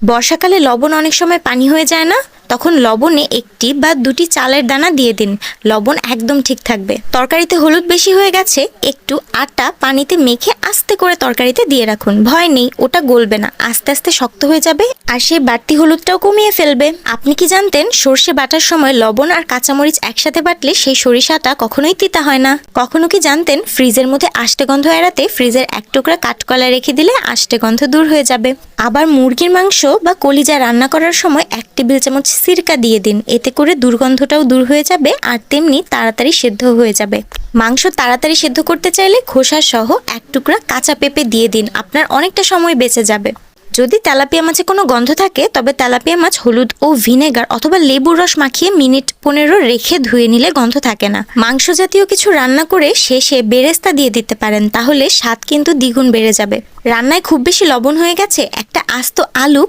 বর্ষাকালে লবণ অনেক সময় পানি হয়ে যায় না, তখন লবণে একটি বা দুটি চালের দানা দিয়ে দিন। লবণ একদম ঠিক থাকবে। তরকারিতে হলুদ বেশি হয়ে গেছে, একটু আটা পানিতে মেখে আস্তে করে তরকারিতে দিয়ে রাখুন। ভয় নেই, ওটা গলবে না, আস্তে আস্তে শক্ত হয়ে যাবে আর সেই বাড়তি হলুদটাও কমিয়ে ফেলবে। আপনি কি জানতেন সর্ষে বাটার সময় লবণ আর কাঁচামরিচ একসাথে বাটলে সেই সরিষাটা কখনোই তিতা হয় না? কখনো কি জানতেন ফ্রিজের মধ্যে আষ্টে গন্ধ এড়াতে ফ্রিজের এক টুকরা কাঠকলা রেখে দিলে আষ্টে গন্ধ দূর হয়ে যাবে? আবার মুরগির মাংস বা কলিজা রান্না করার সময় 1 টেবিল চামচ সিরকা দিয়ে দিন, এতে করে দুর্গন্ধটাও দূর হয়ে যাবে আর তেমনি তাড়াতাড়ি সেদ্ধ হয়ে যাবে। মাংস তাড়াতাড়ি সেদ্ধ করতে চাইলে খোসা সহ 1 টুকরা কাঁচা পেঁপে দিয়ে দিন, আপনার অনেকটা সময় বেঁচে যাবে। যদি তেলাপিয়া মাছে কোনো গন্ধ থাকে তবে তেলাপিয়া মাছ হলুদ ও ভিনেগার অথবা লেবুর রস মাখিয়ে মিনিট 15 রেখে ধুয়ে নিলে গন্ধ থাকে না। মাংস জাতীয় কিছু রান্না করে শেষে বেরেস্তা দিয়ে দিতে পারেন, তাহলে স্বাদ কিন্তু দ্বিগুণ বেড়ে যাবে। রান্নায় খুব বেশি লবণ হয়ে গেছে, একটা আস্ত আলু